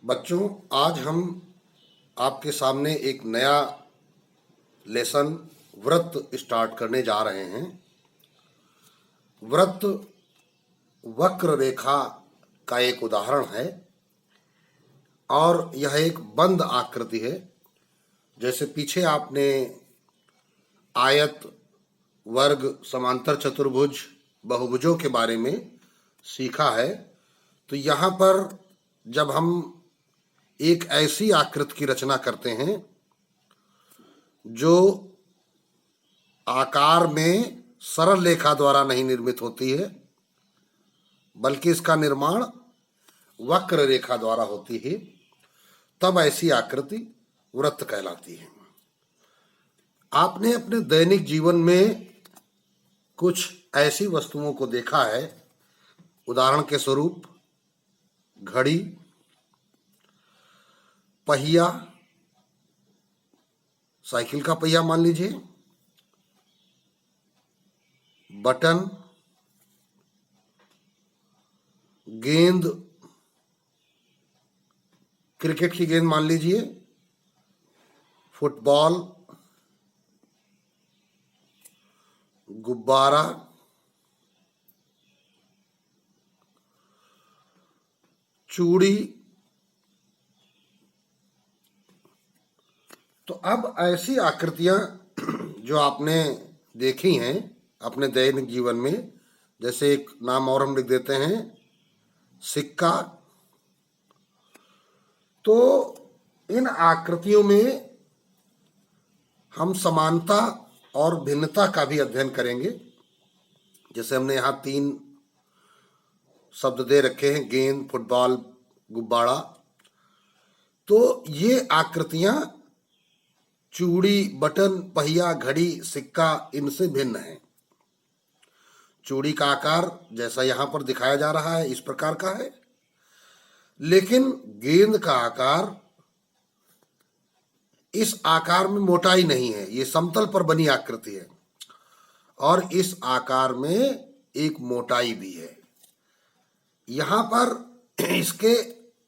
बच्चों, आज हम आपके सामने एक नया लेसन व्रत स्टार्ट करने जा रहे हैं। व्रत वक्र रेखा का एक उदाहरण है और यह एक बंद आकृति है। जैसे पीछे आपने आयत, वर्ग, समांतर चतुर्भुज, बहुभुजों के बारे में सीखा है, तो यहाँ पर जब हम एक ऐसी आकृति की रचना करते हैं जो आकार में सरल रेखा द्वारा नहीं निर्मित होती है, बल्कि इसका निर्माण वक्र रेखा द्वारा होती है, तब ऐसी आकृति वृत्त कहलाती है। आपने अपने दैनिक जीवन में कुछ ऐसी वस्तुओं को देखा है, उदाहरण के स्वरूप घड़ी, पहिया, साइकिल का पहिया मान लीजिए, बटन, गेंद, क्रिकेट की गेंद मान लीजिए, फुटबॉल, गुब्बारा, चूड़ी। तो अब ऐसी आकृतियां जो आपने देखी हैं अपने दैनिक जीवन में, जैसे एक नाम और हम लिख देते हैं, सिक्का। तो इन आकृतियों में हम समानता और भिन्नता का भी अध्ययन करेंगे। जैसे हमने यहाँ 3 शब्द दे रखे हैं, गेंद, फुटबॉल, गुब्बारा। तो ये आकृतियां चूड़ी, बटन, पहिया, घड़ी, सिक्का इनसे भिन्न है। चूड़ी का आकार जैसा यहां पर दिखाया जा रहा है इस प्रकार का है, लेकिन गेंद का आकार इस आकार में मोटाई नहीं है, ये समतल पर बनी आकृति है और इस आकार में एक मोटाई भी है। यहां पर इसके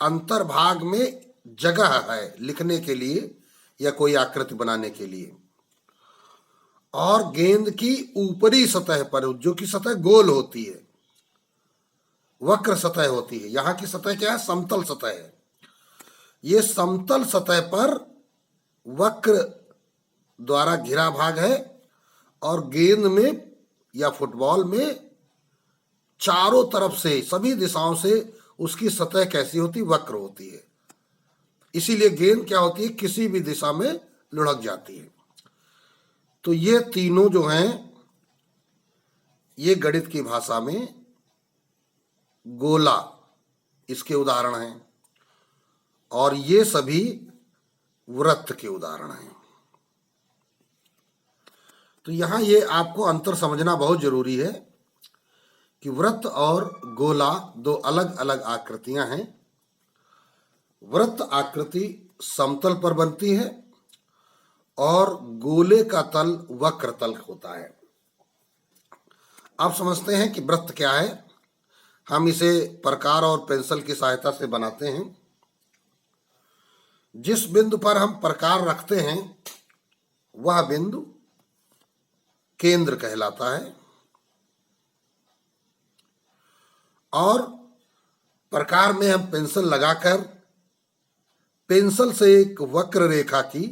अंतर्भाग में जगह है लिखने के लिए या कोई आकृति बनाने के लिए। और गेंद की ऊपरी सतह पर, जो कि सतह गोल होती है, वक्र सतह होती है, यहां की सतह क्या है? समतल सतह है। ये समतल सतह पर वक्र द्वारा घिरा भाग है और गेंद में या फुटबॉल में चारों तरफ से, सभी दिशाओं से उसकी सतह कैसी होती? वक्र होती है। इसीलिए गेंद क्या होती है? किसी भी दिशा में लुढ़क जाती है। तो ये तीनों जो हैं, ये गणित की भाषा में गोला इसके उदाहरण हैं और ये सभी वृत्त के उदाहरण हैं। तो यहां ये आपको अंतर समझना बहुत जरूरी है कि वृत्त और गोला 2 अलग अलग आकृतियां हैं। वृत्त आकृति समतल पर बनती है और गोले का तल वक्र तल होता है। आप समझते हैं कि वृत्त क्या है। हम इसे प्रकार और पेंसिल की सहायता से बनाते हैं। जिस बिंदु पर हम प्रकार रखते हैं वह बिंदु केंद्र कहलाता है और प्रकार में हम पेंसिल लगाकर पेंसिल से एक वक्र रेखा की,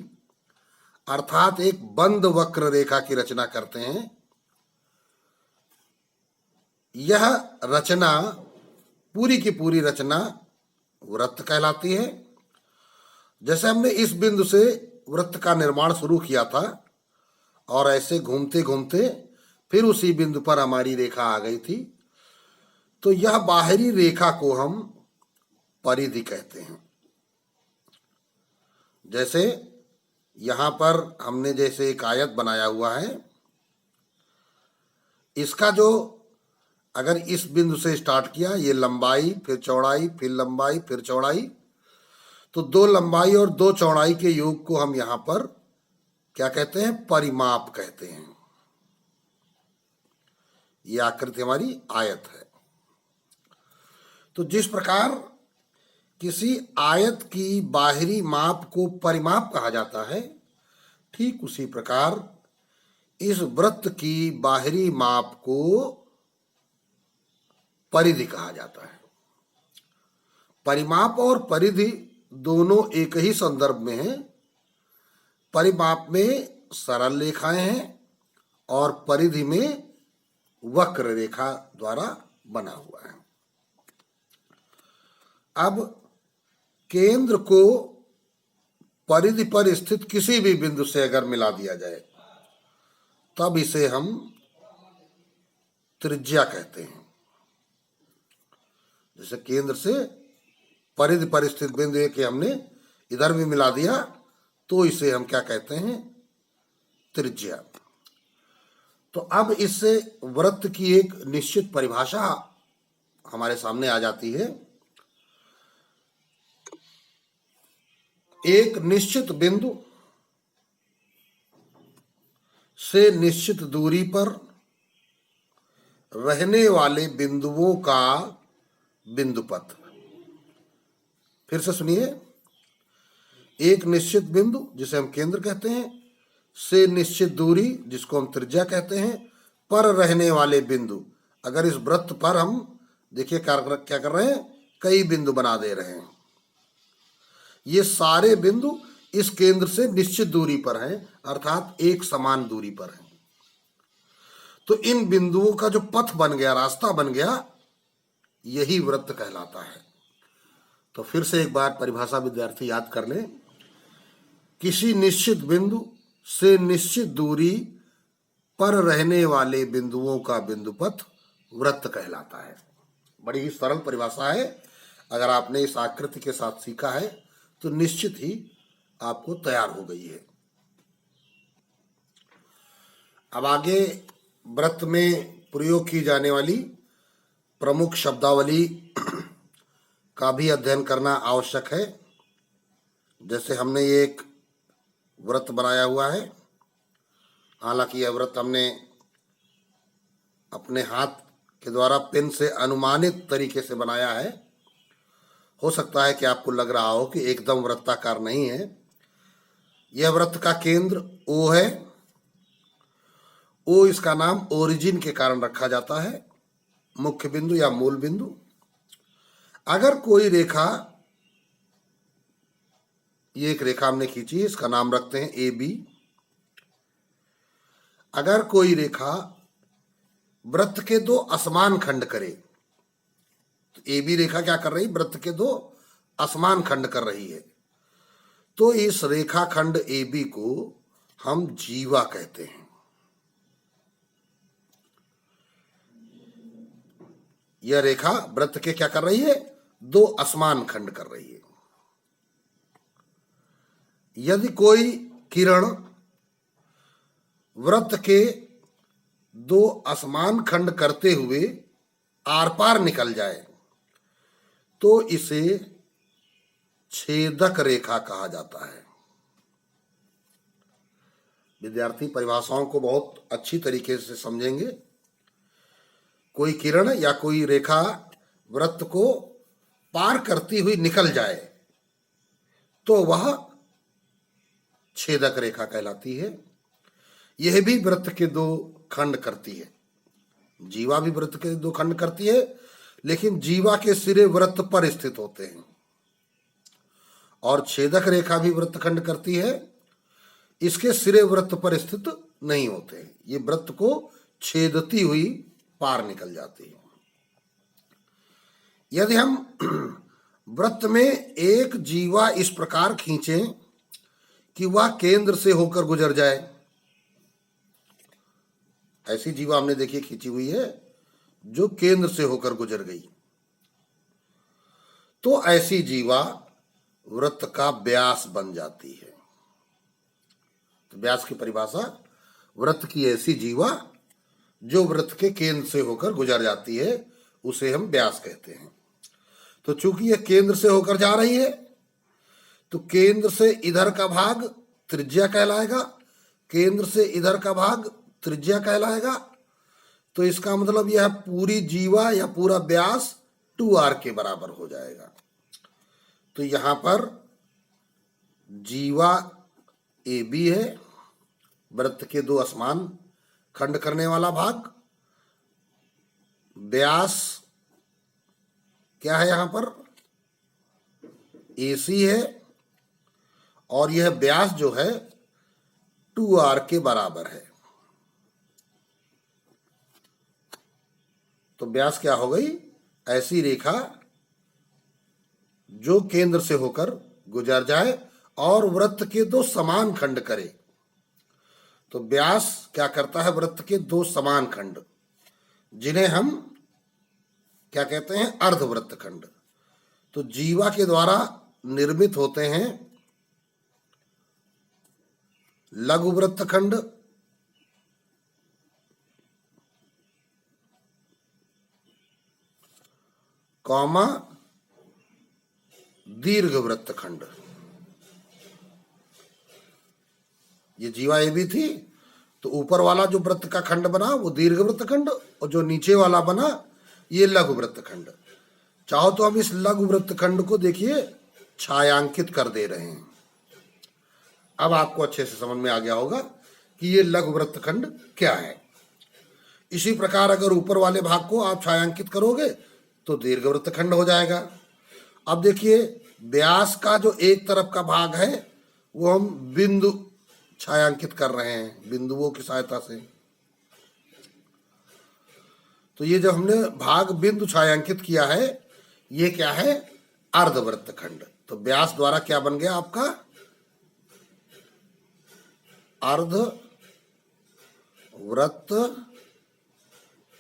अर्थात एक बंद वक्र रेखा की रचना करते हैं। यह रचना, पूरी की पूरी रचना वृत्त कहलाती है। जैसे हमने इस बिंदु से वृत्त का निर्माण शुरू किया था और ऐसे घूमते घूमते फिर उसी बिंदु पर हमारी रेखा आ गई थी, तो यह बाहरी रेखा को हम परिधि कहते हैं। जैसे यहां पर हमने जैसे एक आयत बनाया हुआ है, इसका जो, अगर इस बिंदु से स्टार्ट किया, ये लंबाई, फिर चौड़ाई, फिर लंबाई, फिर चौड़ाई, तो 2 लंबाई और 2 चौड़ाई के योग को हम यहां पर क्या कहते हैं? परिमाप कहते हैं। ये आकृति हमारी आयत है। तो जिस प्रकार किसी आयत की बाहरी माप को परिमाप कहा जाता है, ठीक उसी प्रकार इस वृत्त की बाहरी माप को परिधि कहा जाता है। परिमाप और परिधि दोनों एक ही संदर्भ में हैं। परिमाप में सरल रेखाएं हैं और परिधि में वक्र रेखा द्वारा बना हुआ है। अब केंद्र को परिधि पर स्थित किसी भी बिंदु से अगर मिला दिया जाए तब इसे हम त्रिज्या कहते हैं। जैसे केंद्र से परिधि पर स्थित बिंदु एक हमने इधर भी मिला दिया तो इसे हम क्या कहते हैं? त्रिज्या। तो अब इससे वृत्त की एक निश्चित परिभाषा हमारे सामने आ जाती है। एक निश्चित बिंदु से निश्चित दूरी पर रहने वाले बिंदुओं का बिंदुपथ। फिर से सुनिए, एक निश्चित बिंदु जिसे हम केंद्र कहते हैं से निश्चित दूरी जिसको हम त्रिज्या कहते हैं पर रहने वाले बिंदु। अगर इस वृत्त पर हम देखिए क्या कर रहे हैं, कई बिंदु बना दे रहे हैं। ये सारे बिंदु इस केंद्र से निश्चित दूरी पर हैं, अर्थात एक समान दूरी पर हैं। तो इन बिंदुओं का जो पथ बन गया, रास्ता बन गया, यही वृत्त कहलाता है। तो फिर से एक बार परिभाषा विद्यार्थी याद कर लें। किसी निश्चित बिंदु से निश्चित दूरी पर रहने वाले बिंदुओं का बिंदुपथ वृत्त कहलाता है। बड़ी ही सरल परिभाषा है। अगर आपने इस आकृति के साथ सीखा है तो निश्चित ही आपको तैयार हो गई है। अब आगे वृत्त में प्रयोग की जाने वाली प्रमुख शब्दावली का भी अध्ययन करना आवश्यक है। जैसे हमने ये एक वृत्त बनाया हुआ है, हालांकि यह वृत्त हमने अपने हाथ के द्वारा पेन से अनुमानित तरीके से बनाया है। हो सकता है कि आपको लग रहा हो कि एकदम वृत्ताकार नहीं है। यह वृत्त का केंद्र O है। O इसका नाम ओरिजिन के कारण रखा जाता है, मुख्य बिंदु या मूल बिंदु। अगर कोई रेखा, ये एक रेखा हमने खींची है, इसका नाम रखते हैं AB। अगर कोई रेखा वृत्त के दो असमान खंड करे, तो AB रेखा क्या कर रही? वृत्त के दो असमान खंड कर रही है। तो इस रेखाखंड AB को हम जीवा कहते हैं। यह रेखा वृत्त के क्या कर रही है? दो असमान खंड कर रही है। यदि कोई किरण वृत्त के दो असमान खंड करते हुए आर पार निकल जाए तो इसे छेदक रेखा कहा जाता है। विद्यार्थी परिभाषाओं को बहुत अच्छी तरीके से समझेंगे। कोई किरण या कोई रेखा वृत्त को पार करती हुई निकल जाए तो वह छेदक रेखा कहलाती है। यह भी वृत्त के दो खंड करती है। जीवा भी वृत्त के दो खंड करती है, लेकिन जीवा के सिरे वृत्त पर स्थित होते हैं। और छेदक रेखा भी वृत्त खंड करती है, इसके सिरे वृत्त पर स्थित नहीं होते। ये वृत्त को छेदती हुई पार निकल जाती है। यदि हम वृत्त में एक जीवा इस प्रकार खींचें कि वह केंद्र से होकर गुजर जाए, ऐसी जीवा हमने देखिए खींची हुई है जो केंद्र से होकर गुजर गई, तो ऐसी जीवा वृत्त का व्यास बन जाती है। तो व्यास की परिभाषा, वृत्त की ऐसी जीवा जो वृत्त के केंद्र से होकर गुजर जाती है उसे हम व्यास कहते हैं। तो चूंकि यह केंद्र से होकर जा रही है तो केंद्र से इधर का भाग त्रिज्या कहलाएगा, केंद्र से इधर का भाग त्रिज्या कहलाएगा। तो इसका मतलब यह पूरी जीवा या पूरा व्यास 2r के बराबर हो जाएगा। तो यहां पर जीवा ए बी है, वृत्त के दो असमान खंड करने वाला भाग। व्यास क्या है यहां पर, AC है, और यह व्यास जो है 2R के बराबर है। तो व्यास क्या हो गई, ऐसी रेखा जो केंद्र से होकर गुजर जाए और वृत्त के दो समान खंड करे। तो व्यास क्या करता है, वृत्त के दो समान खंड, जिन्हें हम क्या कहते हैं, अर्धवृत्त खंड। तो जीवा के द्वारा निर्मित होते हैं लघु वृत्त खंड, कॉमा दीर्घ वृत्त खंड। ये जीवा ए बी थी, तो ऊपर वाला जो वृत्त का खंड बना वो दीर्घ वृत्त खंड, और जो नीचे वाला बना ये लघु वृत्त खंड। चाहो तो हम इस लघु वृत्त खंड को देखिए छायांकित कर दे रहे हैं। अब आपको अच्छे से समझ में आ गया होगा कि ये लघु वृत्त खंड क्या है। इसी प्रकार अगर ऊपर वाले भाग को आप छायांकित करोगे तो दीर्घ वृत्त खंड हो जाएगा। अब देखिए व्यास का जो एक तरफ का भाग है वो हम बिंदु छायांकित कर रहे हैं बिंदुओं की सहायता से। तो ये जो हमने भाग बिंदु छायांकित किया है ये क्या है, अर्धवृत्त खंड। तो व्यास द्वारा क्या बन गया आपका, अर्धवृत्त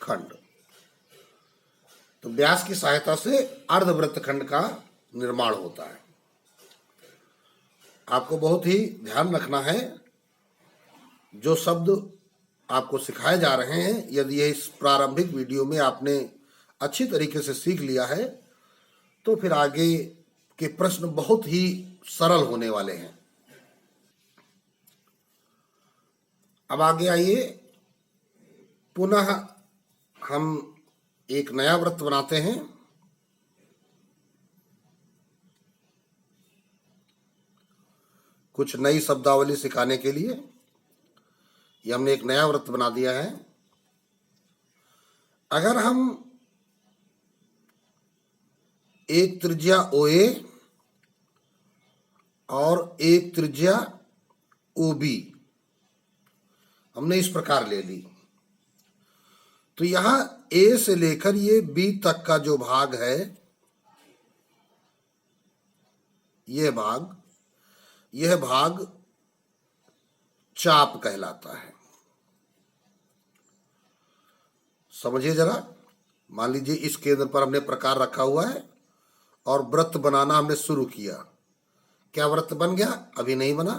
खंड। तो व्यास की सहायता से अर्धवृत्त खंड का निर्माण होता है। आपको बहुत ही ध्यान रखना है, जो शब्द आपको सिखाए जा रहे हैं, यदि ये इस प्रारंभिक वीडियो में आपने अच्छी तरीके से सीख लिया है तो फिर आगे के प्रश्न बहुत ही सरल होने वाले हैं। अब आगे आइए, पुनः हम एक नया वृत्त बनाते हैं। कुछ नई शब्दावली सिखाने के लिए ये हमने एक नया वृत्त बना दिया है। अगर हम एक त्रिज्या OA और एक त्रिज्या OB हमने इस प्रकार ले ली, तो यहां A से लेकर ये B तक का जो भाग है, यह भाग चाप कहलाता है। समझिए जरा, मान लीजिए इस केंद्र पर हमने प्रकार रखा हुआ है और वृत्त बनाना हमने शुरू किया। क्या वृत्त बन गया? अभी नहीं बना।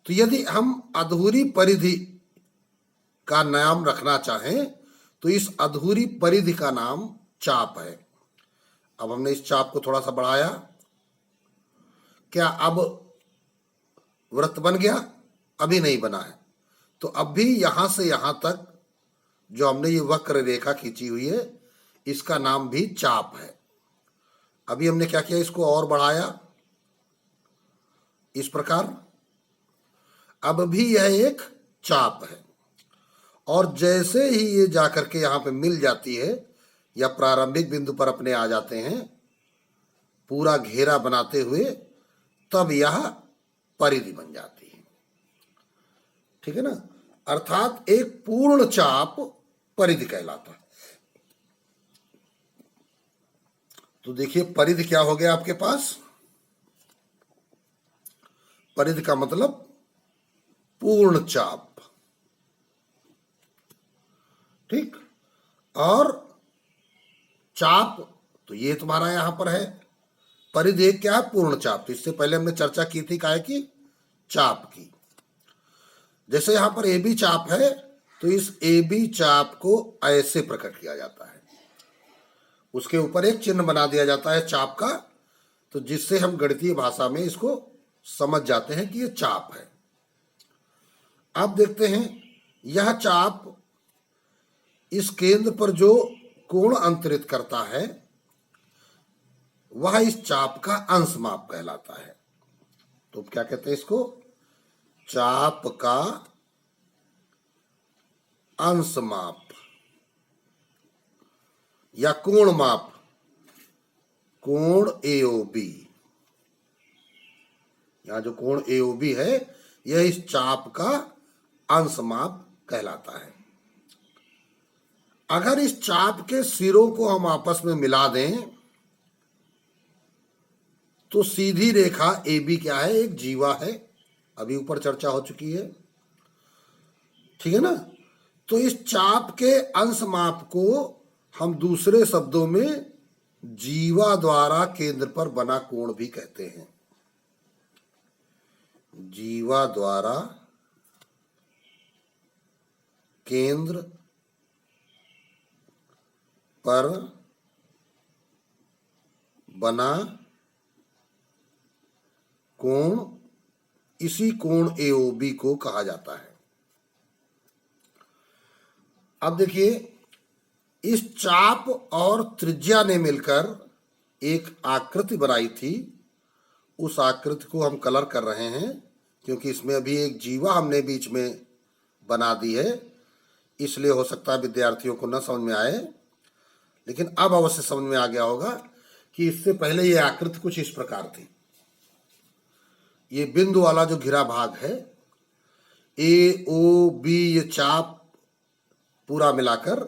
तो यदि हम अधूरी परिधि का नाम रखना चाहें तो इस अधूरी परिधि का नाम चाप है। अब हमने इस चाप को थोड़ा सा बढ़ाया, क्या अब वृत्त बन गया? अभी नहीं बना है। तो अब भी यहां से यहां तक जो हमने ये वक्र रेखा खींची हुई है इसका नाम भी चाप है। अभी हमने क्या किया, इसको और बढ़ाया इस प्रकार, अब भी यह एक चाप है। और जैसे ही ये जाकर के यहां पे मिल जाती है या प्रारंभिक बिंदु पर अपने आ जाते हैं पूरा घेरा बनाते हुए, तब यह परिधि बन जाती है। ठीक है ना, अर्थात एक पूर्ण चाप परिधि कहलाता है। तो देखिए परिधि क्या हो गया आपके पास, परिधि का मतलब पूर्ण चाप। ठीक, और चाप तो ये तुम्हारा यहां पर है। परिधि एक क्या है, पूर्ण चाप। तो इससे पहले हमने चर्चा की थी काहे की, चाप की। जैसे यहां पर AB चाप है तो इस AB चाप को ऐसे प्रकट किया जाता है, उसके ऊपर एक चिन्ह बना दिया जाता है चाप का, तो जिससे हम गणितीय भाषा में इसको समझ जाते हैं कि ये चाप है। आप देखते हैं यह चाप इस केंद्र पर जो कोण अंतरित करता है वह इस चाप का अंश माप कहलाता है। तो क्या कहते हैं इसको? चाप का अंश माप या कोण माप, कोण एओबी। यहां जो कोण एओबी है यह इस चाप का अंश माप कहलाता है। अगर इस चाप के सिरों को हम आपस में मिला दें तो सीधी रेखा AB क्या है? एक जीवा है, अभी ऊपर चर्चा हो चुकी है, ठीक है ना। तो इस चाप के अंश माप को हम दूसरे शब्दों में जीवा द्वारा केंद्र पर बना कोण भी कहते हैं। जीवा द्वारा केंद्र पर बना कोण, इसी कोण AOB को कहा जाता है। अब देखिए, इस चाप और त्रिज्या ने मिलकर एक आकृति बनाई थी। उस आकृति को हम कलर कर रहे हैं क्योंकि इसमें अभी एक जीवा हमने बीच में बना दी है, इसलिए हो सकता है विद्यार्थियों को न समझ में आए, लेकिन अब अवश्य समझ में आ गया होगा कि इससे पहले ये आकृति कुछ इस प्रकार थी। ये बिंदु वाला जो घिरा भाग है AOB, ये चाप पूरा मिलाकर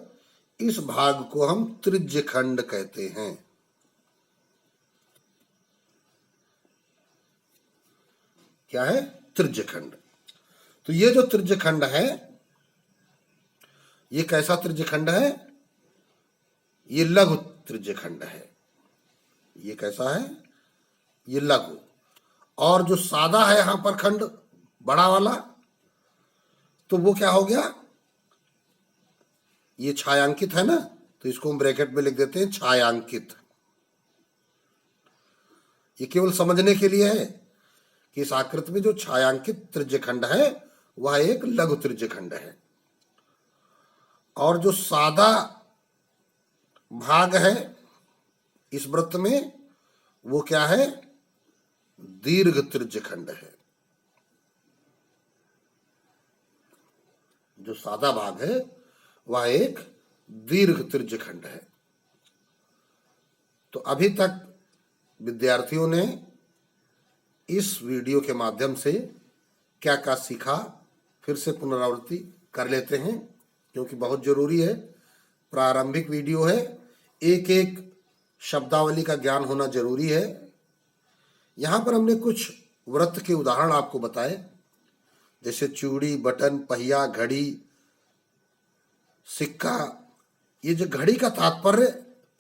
इस भाग को हम त्रिज्यखंड कहते हैं। क्या है? त्रिज्यखंड। तो ये जो त्रिज्यखंड है ये कैसा त्रिज्यखंड है? ये लघु त्रिज्यखंड है। ये कैसा है? ये लघु। और जो सादा है यहां पर खंड बड़ा वाला, तो वो क्या हो गया? ये छायांकित है ना, तो इसको हम ब्रैकेट में लिख देते हैं छायांकित। ये केवल समझने के लिए है कि इस आकृति में जो छायांकित त्रिज्यखंड है वह एक लघु त्रिज्यखंड है। और जो सादा भाग है इस वृत्त में वो क्या है? दीर्घ त्रिज्यखंड है। जो सादा भाग है वह एक दीर्घ त्रिज्यखंड है। तो अभी तक विद्यार्थियों ने इस वीडियो के माध्यम से क्या क्या सीखा, फिर से पुनरावृत्ति कर लेते हैं क्योंकि बहुत जरूरी है। प्रारंभिक वीडियो है, एक एक शब्दावली का ज्ञान होना जरूरी है। यहां पर हमने कुछ वृत्त के उदाहरण आपको बताए, जैसे चूड़ी, बटन, पहिया, घड़ी, सिक्का। ये जो घड़ी का तात्पर्य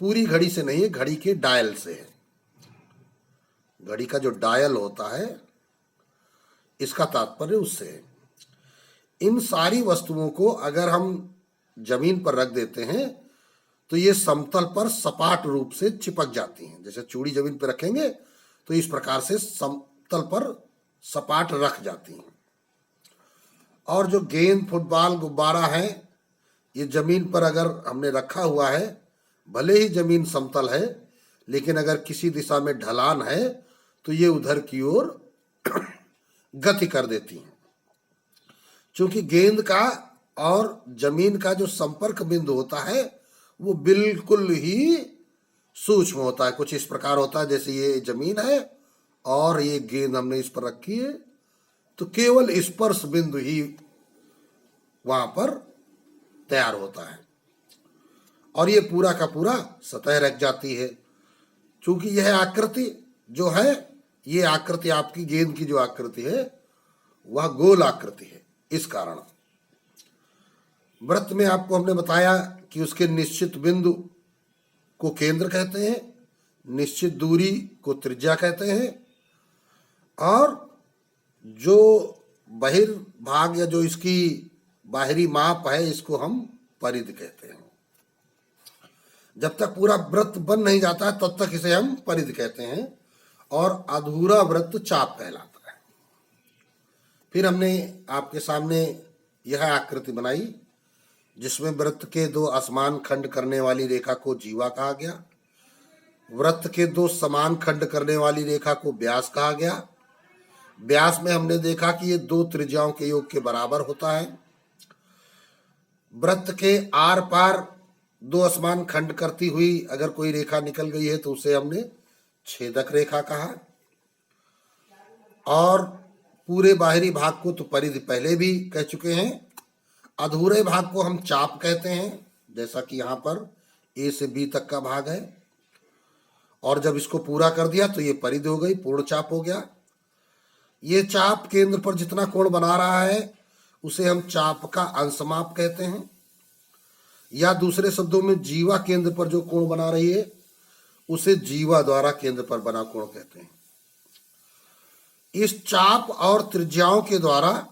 पूरी घड़ी से नहीं है, घड़ी के डायल से है। घड़ी का जो डायल होता है इसका तात्पर्य उससे है। इन सारी वस्तुओं को अगर हम जमीन पर रख देते हैं तो ये समतल पर सपाट रूप से चिपक जाती हैं। जैसे चूड़ी जमीन पर रखेंगे तो इस प्रकार से समतल पर सपाट रख जाती हैं। और जो गेंद, फुटबॉल, गुब्बारा है, ये जमीन पर अगर हमने रखा हुआ है, भले ही जमीन समतल है लेकिन अगर किसी दिशा में ढलान है तो ये उधर की ओर गति कर देती हैं। क्योंकि गेंद का और जमीन का जो संपर्क बिंदु होता है वो बिल्कुल ही सूक्ष्म होता है। कुछ इस प्रकार होता है जैसे ये जमीन है और ये गेंद हमने इस पर रखी है, तो केवल स्पर्श बिंदु ही वहां पर तैयार होता है और ये पूरा का पूरा सतह रख जाती है। क्योंकि यह आकृति जो है, ये आकृति आपकी गेंद की जो आकृति है वह गोल आकृति है। इस कारण वृत्त में आपको हमने बताया कि उसके निश्चित बिंदु को केंद्र कहते हैं, निश्चित दूरी को त्रिज्या कहते हैं, और जो बहिर्भाग या जो इसकी बाहरी माप है इसको हम परिधि कहते हैं। जब तक पूरा वृत्त बन नहीं जाता है तब तक इसे हम परिधि कहते हैं और अधूरा वृत्त चाप कहलाता है। फिर हमने आपके सामने यह आकृति बनाई जिसमें वृत्त के दो असमान खंड करने वाली रेखा को जीवा कहा गया। वृत्त के दो समान खंड करने वाली रेखा को व्यास कहा गया। व्यास में हमने देखा कि ये दो त्रिज्याओं के योग के बराबर होता है। वृत्त के आर पार दो असमान खंड करती हुई अगर कोई रेखा निकल गई है तो उसे हमने छेदक रेखा कहा। और पूरे बाहरी भाग को तो परिधि पहले भी कह चुके हैं। अधूरे भाग को हम चाप कहते हैं, जैसा कि यहाँ पर ए से बी तक का भाग है। और जब इसको पूरा कर दिया तो ये परिधि हो गई, पूर्ण चाप हो गया। ये चाप केंद्र पर जितना कोण बना रहा है उसे हम चाप का अंशमाप कहते हैं, या दूसरे शब्दों में जीवा केंद्र पर जो कोण बना रही है उसे जीवा द्वारा केंद्र पर बना कोण कहते हैं। इस चाप और त्रिज्याओं के द्वारा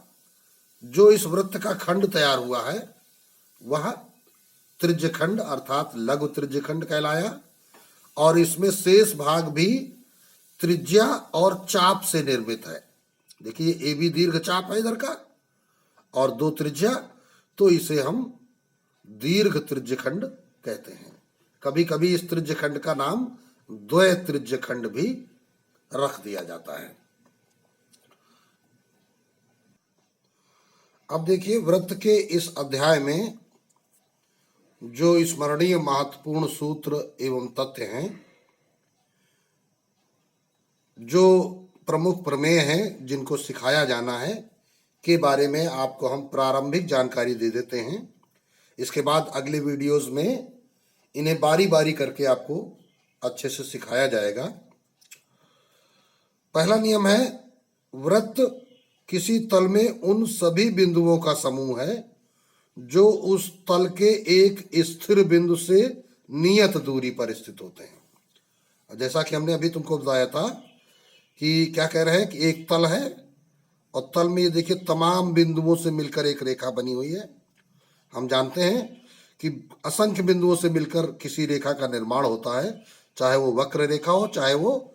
जो इस वृत्त का खंड तैयार हुआ है वह त्रिज्यखंड अर्थात लघु त्रिज्यखंड कहलाया। और इसमें शेष भाग भी त्रिज्या और चाप से निर्मित है। देखिए ए भी दीर्घ चाप है इधर का और दो त्रिज्या, तो इसे हम दीर्घ त्रिज्यखंड कहते हैं। कभी कभी इस त्रिज्यखंड का नाम द्वय त्रिज्यखंड भी रख दिया जाता है। अब देखिए वृत्त के इस अध्याय में जो स्मरणीय महत्वपूर्ण सूत्र एवं तथ्य हैं, जो प्रमुख प्रमेय हैं जिनको सिखाया जाना है, के बारे में आपको हम प्रारंभिक जानकारी दे देते हैं। इसके बाद अगले वीडियोस में इन्हें बारी बारी करके आपको अच्छे से सिखाया जाएगा। पहला नियम है, वृत्त किसी तल में उन सभी बिंदुओं का समूह है जो उस तल के एक स्थिर बिंदु से नियत दूरी पर स्थित होते हैं। जैसा कि हमने अभी तुमको बताया था कि क्या कह रहे हैं कि एक तल है और तल में ये देखिए तमाम बिंदुओं से मिलकर एक रेखा बनी हुई है। हम जानते हैं कि असंख्य बिंदुओं से मिलकर किसी रेखा का निर्माण होता है, चाहे वो वक्र रेखा हो चाहे वो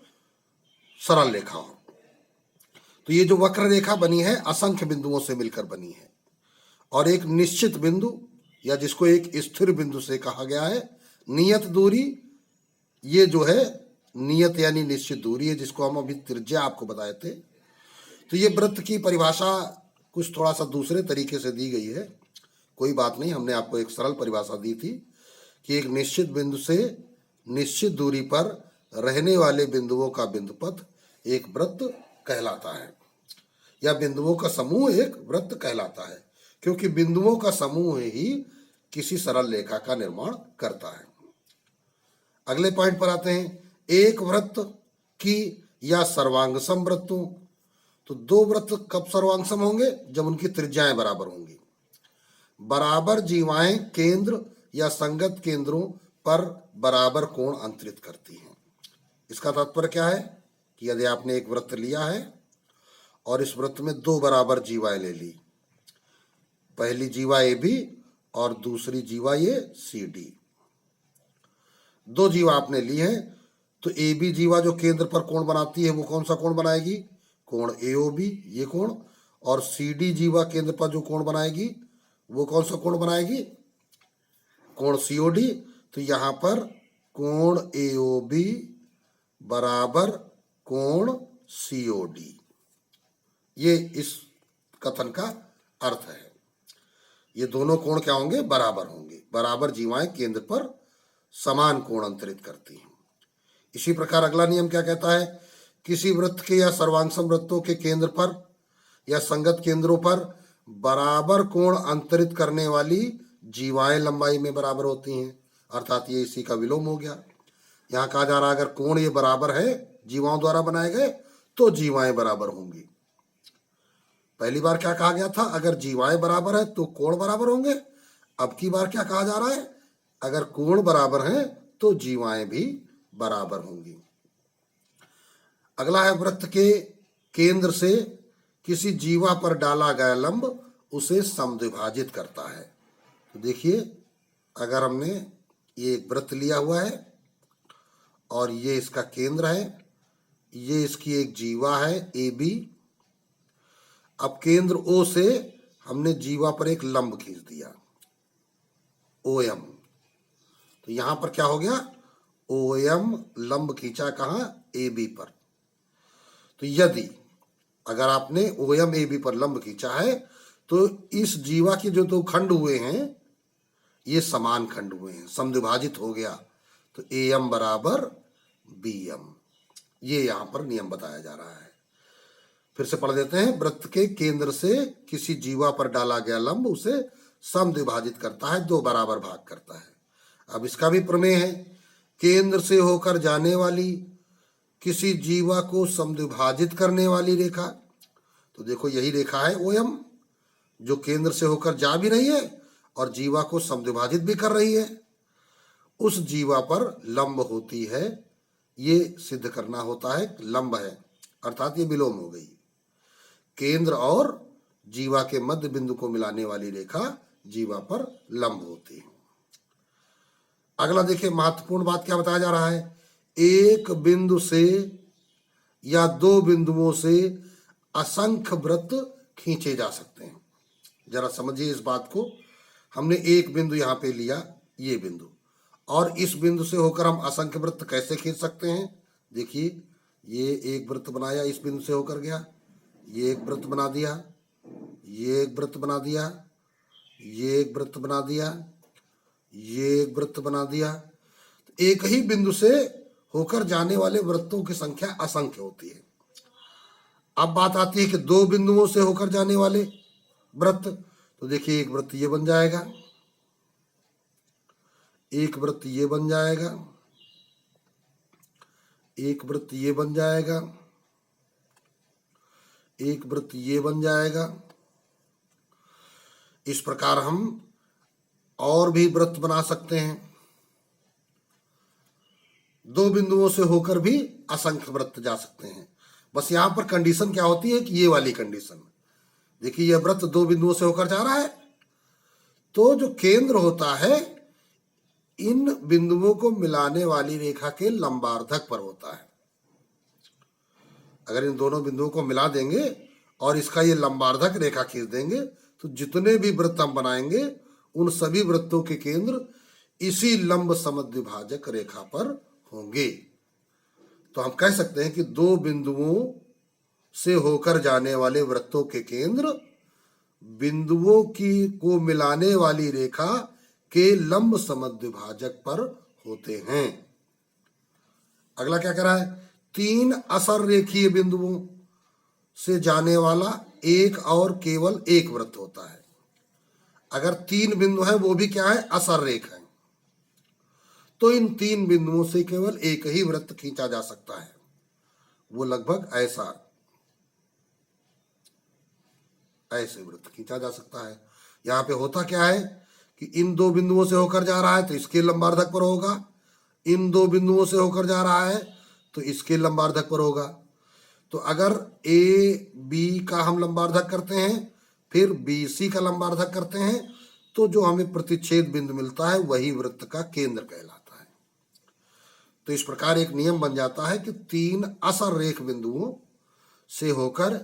सरल रेखा हो। तो ये जो वक्र रेखा बनी है असंख्य बिंदुओं से मिलकर बनी है और एक निश्चित बिंदु या जिसको एक स्थिर बिंदु से कहा गया है नियत दूरी, ये जो है नियत यानी निश्चित दूरी है, जिसको हम अभी त्रिज्या आपको बताए थे। तो ये वृत्त की परिभाषा कुछ थोड़ा सा दूसरे तरीके से दी गई है, कोई बात नहीं, हमने आपको एक सरल परिभाषा दी थी कि एक निश्चित बिंदु से निश्चित दूरी पर रहने वाले बिंदुओं का बिंदुपथ एक वृत्त कहलाता है, या बिंदुओं का समूह एक वृत्त कहलाता है, क्योंकि बिंदुओं का समूह ही किसी सरल रेखा का निर्माण करता है। अगले पॉइंट पर आते हैं, एक वृत्त की या सर्वांगसम वृत्तों। तो दो वृत्त कब सर्वांगसम होंगे? जब उनकी त्रिज्याएं बराबर होंगी। बराबर जीवाएं केंद्र या संगत केंद्रों पर बराबर कोण अंतरित करती हैं। इसका तात्पर्य क्या है कि यदि आपने एक वृत्त लिया है और इस वृत्त में दो बराबर जीवाएं ले ली, पहली जीवा ए बी और दूसरी जीवा ये सी डी, दो जीवा आपने ली है, तो ए बी जीवा जो केंद्र पर कोण बनाती है वो कौन सा कोण बनाएगी? कोण ए ओ बी, ये कोण। और सी डी जीवा केंद्र पर जो कोण बनाएगी वो कौन सा कोण बनाएगी? कोण सी ओ डी। तो यहां पर कोण ए ओ बी बराबर कोण सी ओ डी, ये इस कथन का अर्थ है। ये दोनों कोण क्या होंगे? बराबर होंगे। बराबर जीवाएं केंद्र पर समान कोण अंतरित करती हैं। इसी प्रकार अगला नियम क्या कहता है? किसी वृत्त के या सर्वांगसम वृत्तों के केंद्र पर या संगत केंद्रों पर बराबर कोण अंतरित करने वाली जीवाएं लंबाई में बराबर होती हैं, अर्थात ये इसी का विलोम हो गया। यहाँ कहा जा रहा है अगर कोण ये बराबर है जीवाओं द्वारा बनाए गए तो जीवाएं बराबर होंगी। पहली बार क्या कहा गया था? अगर जीवाएं बराबर है तो कोण बराबर होंगे। अब की बार क्या कहा जा रहा है? अगर कोण बराबर है तो जीवाएं भी बराबर होंगी। अगला है, वृत्त के केंद्र से किसी जीवा पर डाला गया लंब उसे समद्विभाजित करता है। तो देखिए अगर हमने ये एक वृत्त लिया हुआ है और ये इसका केंद्र है, ये इसकी एक जीवा है ए बी। अब केंद्र ओ से हमने जीवा पर एक लंब खींच दिया ओ एम। तो यहां पर क्या हो गया? ओ एम लंब खींचा कहाँ, ए बी पर। तो यदि अगर आपने ओ एम ए बी पर लंब खींचा है तो इस जीवा के जो दो खंड हुए हैं ये समान खंड हुए हैं, समद्विभाजित हो गया, तो ए एम बराबर बी एम। ये यहां पर नियम बताया जा रहा है। फिर से पढ़ देते हैं। वृत्त के केंद्र से किसी जीवा पर डाला गया लंब उसे समद्विभाजित करता है, दो बराबर भाग करता है। अब इसका भी प्रमेय है, केंद्र से होकर जाने वाली किसी जीवा को समद्विभाजित करने वाली रेखा, तो देखो यही रेखा है ओ एम, जो केंद्र से होकर जा भी रही है और जीवा को समद्विभाजित भी कर रही है, उस जीवा पर लंब होती है। ये सिद्ध करना होता है, लंब है अर्थात ये विलोम हो गई। केंद्र और जीवा के मध्य बिंदु को मिलाने वाली रेखा जीवा पर लंब होती है। अगला देखिए, महत्वपूर्ण बात क्या बताया जा रहा है, एक बिंदु से या दो बिंदुओं से असंख्य वृत्त खींचे जा सकते हैं। जरा समझिए इस बात को। हमने एक बिंदु यहाँ पे लिया, ये बिंदु, और इस बिंदु से होकर हम असंख्य वृत्त कैसे खींच सकते हैं। देखिए, ये एक वृत्त बनाया, इस बिंदु से होकर गया, ये एक वृत्त बना दिया, ये एक वृत्त बना दिया, ये एक वृत्त बना दिया, ये एक वृत्त बना दिया। तो एक ही बिंदु से होकर जाने वाले वृत्तों की संख्या असंख्य होती है। अब बात आती है कि दो बिंदुओं से होकर जाने वाले वृत्त, तो देखिए एक वृत्त ये बन जाएगा, एक वृत्त ये बन जाएगा, एक वृत्त ये बन जाएगा, एक वृत्त ये बन जाएगा। इस प्रकार हम और भी वृत्त बना सकते हैं। दो बिंदुओं से होकर भी असंख्य वृत्त जा सकते हैं। बस यहां पर कंडीशन क्या होती है कि ये वाली कंडीशन, देखिए यह वृत्त दो बिंदुओं से होकर जा रहा है, तो जो केंद्र होता है इन बिंदुओं को मिलाने वाली रेखा के लंबार्धक पर होता है। अगर इन दोनों बिंदुओं को मिला देंगे और इसका ये लंबार्धक रेखा खींच देंगे तो जितने भी वृत्त हम बनाएंगे उन सभी वृत्तों के केंद्र इसी लंब समद्विभाजक रेखा पर होंगे। तो हम कह सकते हैं कि दो बिंदुओं से होकर जाने वाले वृत्तों के केंद्र बिंदुओं की को मिलाने वाली रेखा के लंब समद्विभाजक पर होते हैं। अगला क्या कह रहा है, तीन असर रेखीय बिंदुओं से जाने वाला एक और केवल एक वृत्त होता है। अगर तीन बिंदु है वो भी क्या है, असर रेख है, तो इन तीन बिंदुओं से केवल एक ही वृत्त खींचा जा सकता है। वो लगभग ऐसे वृत्त खींचा जा सकता है। यहां पे होता क्या है कि इन दो बिंदुओं से होकर जा रहा है तो इसके लंबार्धक पर होगा, इन दो बिंदुओं से होकर जा रहा है तो इसके लंबार्धक पर होगा। तो अगर ए बी का हम लंबार्धक करते हैं फिर बी सी का लंबार्धक करते हैं तो जो हमें प्रतिच्छेद बिंदु मिलता है वही वृत्त का केंद्र कहलाता है। तो इस प्रकार एक नियम बन जाता है कि तीन असर रेख बिंदुओं से होकर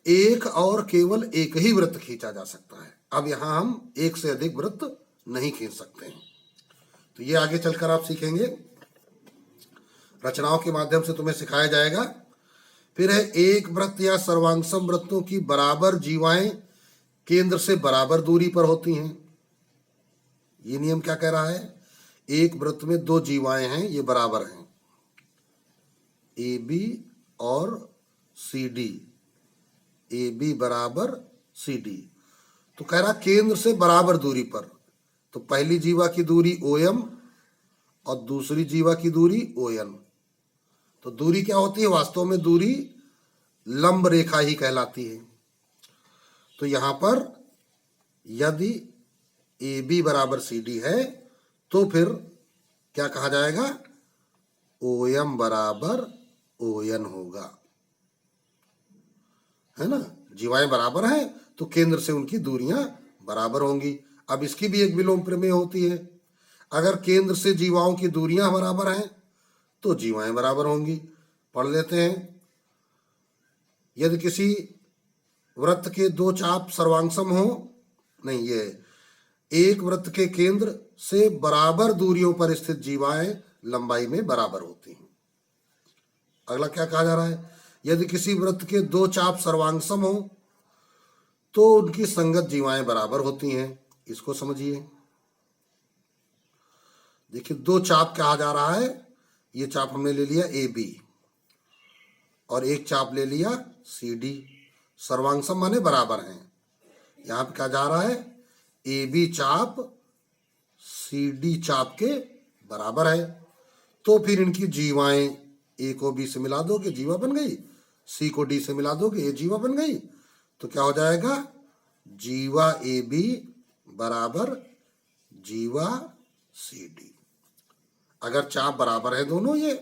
एक और केवल एक ही वृत्त खींचा जा सकता है। अब यहां हम एक से अधिक वृत्त नहीं खींच सकते हैं। तो ये आगे चलकर आप सीखेंगे, रचनाओं के माध्यम से तुम्हें सिखाया जाएगा। फिर है, एक वृत्त या सर्वांगसम वृत्तों की बराबर जीवाएं केंद्र से बराबर दूरी पर होती हैं। ये नियम क्या कह रहा है, एक वृत्त में दो जीवाएं हैं, ये बराबर हैं, ए बी और सी डी, ए बी बराबर सी डी। तो कह रहा केंद्र से बराबर दूरी पर, तो पहली जीवा की दूरी ओ एम और दूसरी जीवा की दूरी ओ एन। तो दूरी क्या होती है, वास्तव में दूरी लंब रेखा ही कहलाती है। तो यहां पर यदि ए बी बराबर सी डी है तो फिर क्या कहा जाएगा, ओ एम बराबर ओ एन होगा, है ना। जीवाएं बराबर हैं तो केंद्र से उनकी दूरियां बराबर होंगी। अब इसकी भी एक विलोम प्रमेय होती है, अगर केंद्र से जीवाओं की दूरियां बराबर हैं तो जीवाएं बराबर होंगी। पढ़ लेते हैं, यदि किसी वृत्त के दो चाप सर्वांगसम हो, नहीं, ये एक वृत्त के केंद्र से बराबर दूरियों पर स्थित जीवाएं लंबाई में बराबर होती हैं। अगला क्या कहा जा रहा है, यदि किसी वृत्त के दो चाप सर्वांगसम हो तो उनकी संगत जीवाएं बराबर होती हैं। इसको समझिए। देखिए, दो चाप कहा जा रहा है, ये चाप हमने ले लिया ए बी और एक चाप ले लिया सी डी। सर्वांगसम माने बराबर हैं। यहां पे कहा जा रहा है ए बी चाप सी डी चाप के बराबर है, तो फिर इनकी जीवाएं ए को बी से मिला दोगे, जीवा बन गई, सी को डी से मिला दोगे, ये जीवा बन गई। तो क्या हो जाएगा, जीवा ए बी बराबर जीवा सी डी। अगर चाप बराबर है दोनों ये,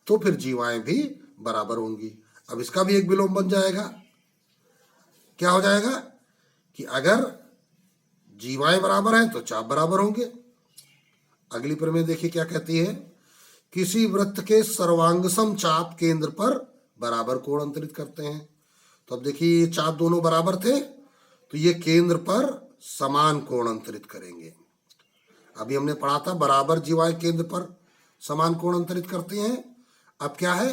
तो फिर जीवाएं भी बराबर होंगी। अब इसका भी एक विलोम बन जाएगा। क्या हो जाएगा कि अगर जीवाएं बराबर हैं तो चाप बराबर होंगे। अगली प्रमेय देखिए क्या कहती है, किसी वृत्त के सर्वांगसम चाप केंद्र पर बराबर कोण अंतरित करते हैं। तो अब देखिए, ये चाप दोनों बराबर थे, तो ये केंद्र पर समान कोण अंतरित करेंगे। अभी हमने पढ़ा था बराबर जीवाएं केंद्र पर समान कोण अंतरित करते हैं। अब क्या है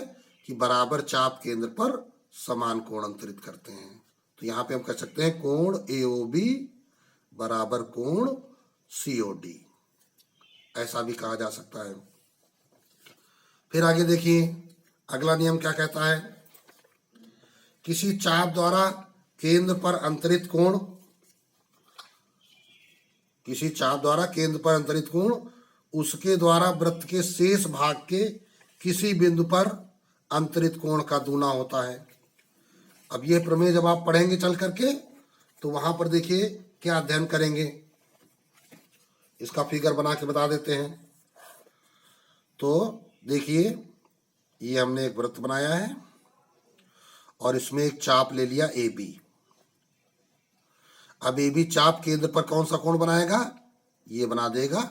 कि बराबर चाप केंद्र पर समान कोण अंतरित करते हैं। तो यहां पे हम कह सकते हैं कोण एओबी बराबर कोण सीओडी, ऐसा भी कहा जा सकता है। फिर आगे देखिए, अगला नियम क्या कहता है, किसी चाप द्वारा केंद्र पर अंतरित कोण, किसी चाप द्वारा केंद्र पर अंतरित कोण उसके द्वारा वृत्त के शेष भाग के किसी बिंदु पर अंतरित कोण का दूना होता है। अब यह प्रमेय जब आप पढ़ेंगे चल करके, तो वहां पर देखिए क्या अध्ययन करेंगे, इसका फिगर बना के बता देते हैं। तो देखिए, ये हमने एक वृत्त बनाया है और इसमें एक चाप ले लिया ए बी। अब ए बी चाप केंद्र पर कौन सा कोण बनाएगा, ये बना देगा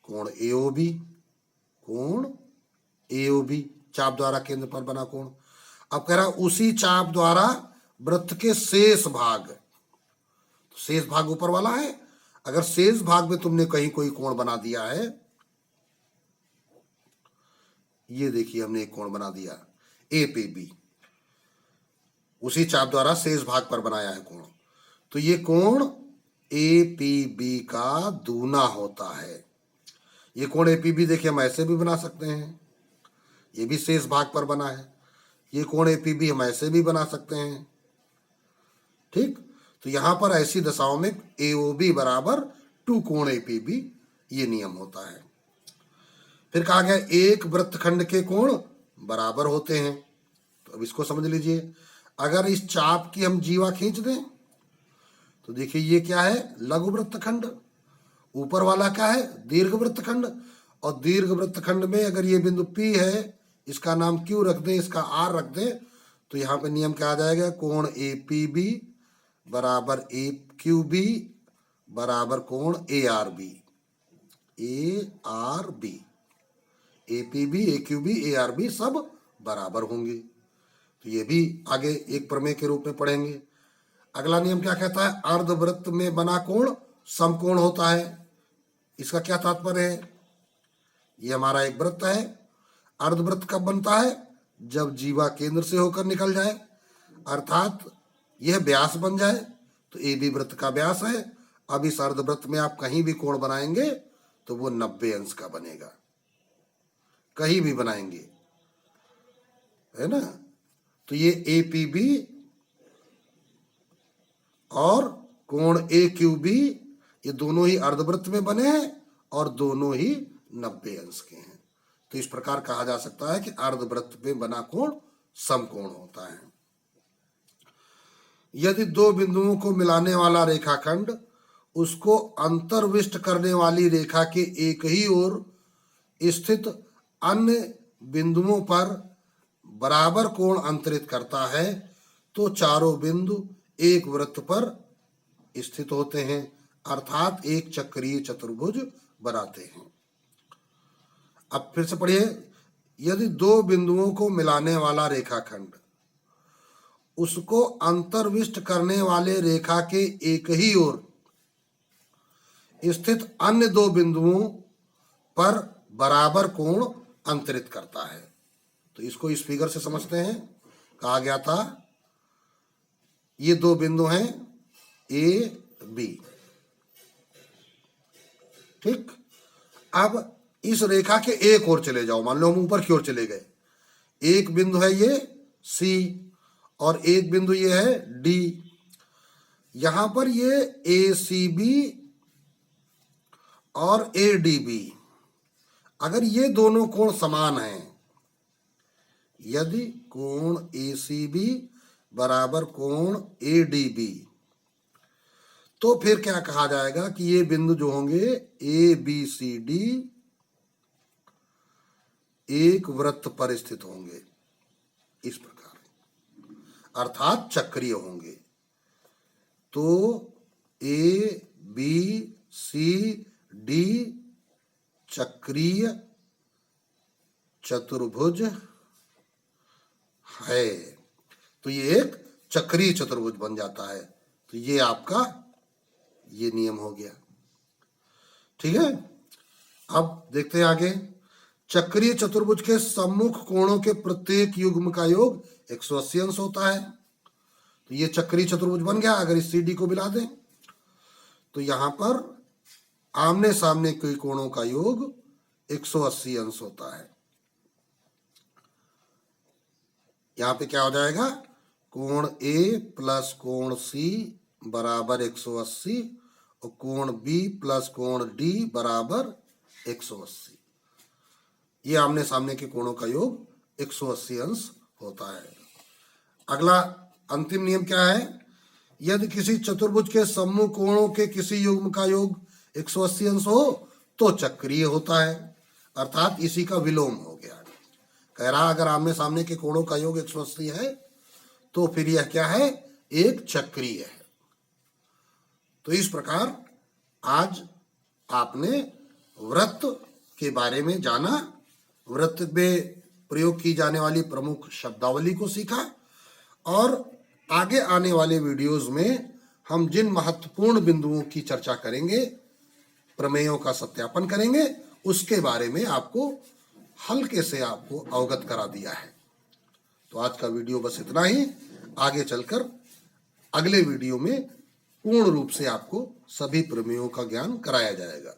कोण एओबी, कोण एओबी, चाप द्वारा केंद्र पर बना कोण। अब कह रहा उसी चाप द्वारा वृत्त के शेष भाग, तो शेष भाग ऊपर वाला है, अगर शेष भाग में तुमने कहीं कोई कोण बना दिया है, ये देखिए हमने एक कोण बना दिया ए पे बी, उसी चाप द्वारा शेष भाग पर बनाया है कोण, तो ये कोण ए पी बी का दूना होता है। ये कोण ए पी बी देखिए हम ऐसे भी बना सकते हैं, ये भी शेष भाग पर बना है। ये कोण ए पी बी हम ऐसे भी बना सकते हैं, ठीक। तो यहां पर ऐसी दशाओं में ए ओ बी बराबर 2 कोण ए पी बी, ये नियम होता है। फिर कहा गया एक वृत्तखंड के कोण बराबर होते हैं। तो अब इसको समझ लीजिए, अगर इस चाप की हम जीवा खींच दें तो देखिए ये क्या है, लघु वृत्तखंड, ऊपर वाला क्या है, दीर्घ वृत्तखंड, और दीर्घ वृत्तखंड में अगर ये बिंदु P है, इसका नाम Q रख दें, इसका R रख दें, तो यहाँ पे नियम क्या आ जाएगा, कोण ए पी बी बराबर ए क्यू बी बराबर कोण A R B, A R B, A P B A Q B A R B सब बराबर होंगे। तो ये भी आगे एक प्रमेय के रूप में पढ़ेंगे। अगला नियम क्या कहता है, अर्धवृत्त में बना कोण समकोण होता है। इसका क्या तात्पर्य है, ये हमारा एक वृत्त है, अर्धवृत्त कब बनता है, जब जीवा केंद्र से होकर निकल जाए, अर्थात यह व्यास बन जाए, तो ए बी वृत्त का व्यास है। अब इस अर्धवृत्त में आप कहीं भी कोण बनाएंगे तो वो 90 अंश का बनेगा, कहीं भी बनाएंगे, है ना। तो ये ए पी बी और कोण ए क्यू बी, ये दोनों ही अर्धवृत्त में बने हैं और दोनों ही 90 अंश के हैं। तो इस प्रकार कहा जा सकता है कि अर्धवृत्त में बना कोण समकोण होता है। यदि दो बिंदुओं को मिलाने वाला रेखाखंड उसको अंतर्विष्ट करने वाली रेखा के एक ही ओर स्थित अन्य बिंदुओं पर बराबर कोण अंतरित करता है, तो चारों बिंदु एक वृत्त पर स्थित होते हैं, अर्थात एक चक्रीय चतुर्भुज बनाते हैं। अब फिर से पढ़िए, यदि दो बिंदुओं को मिलाने वाला रेखाखंड उसको अंतर्विष्ट करने वाले रेखा के एक ही ओर स्थित अन्य दो बिंदुओं पर बराबर कोण अंतरित करता है। तो इसको इस फिगर से समझते हैं। कहा गया था ये दो बिंदु हैं ए बी, ठीक। अब इस रेखा के एक ओर चले जाओ, मान लो हम ऊपर की ओर चले गए। एक बिंदु है ये सी और एक बिंदु ये है डी। यहां पर ये ए सी बी और ए डी बी, अगर ये दोनों कोण समान हैं, यदि कोण ए सी बी बराबर कोण ए डी बी, तो फिर क्या कहा जाएगा कि ये बिंदु जो होंगे ए बी सी डी एक वृत्त पर स्थित होंगे, इस प्रकार, अर्थात चक्रीय होंगे। तो ए बी सी डी चक्रीय चतुर्भुज है। तो ये एक चक्रीय चतुर्भुज बन जाता है। तो ये आपका ये नियम हो गया, ठीक है। अब देखते हैं आगे। चक्रीय चतुर्भुज के सम्मुख कोणों के प्रत्येक युग्म का योग 180 अंश होता है। तो ये चक्रीय चतुर्भुज बन गया। अगर इस CD को मिला दें तो यहां पर आमने सामने के कोणों का योग 180 अंश होता है। यहां पे क्या हो जाएगा, कोण A प्लस कोण C बराबर 180 और कोण B प्लस कोण D बराबर 180। ये आमने सामने के कोणों का योग 180 अंश होता है। अगला अंतिम नियम क्या है, यदि किसी चतुर्भुज के सम्मुख कोणों के किसी युग्म का योग 180 अंश हो तो चक्रीय होता है, अर्थात इसी का विलोम हो गया। कह रहा अगर आमने सामने के कोणों का योग 180 है तो फिर यह क्या है, एक चक्रीय है। तो इस प्रकार आज आपने वृत्त के बारे में जाना, वृत्त में प्रयोग की जाने वाली प्रमुख शब्दावली को सीखा, और आगे आने वाले वीडियोस में हम जिन महत्वपूर्ण बिंदुओं की चर्चा करेंगे, प्रमेयों का सत्यापन करेंगे, उसके बारे में आपको हल्के से आपको अवगत करा दिया है। तो आज का वीडियो बस इतना ही। आगे चलकर अगले वीडियो में पूर्ण रूप से आपको सभी प्रमेयों का ज्ञान कराया जाएगा।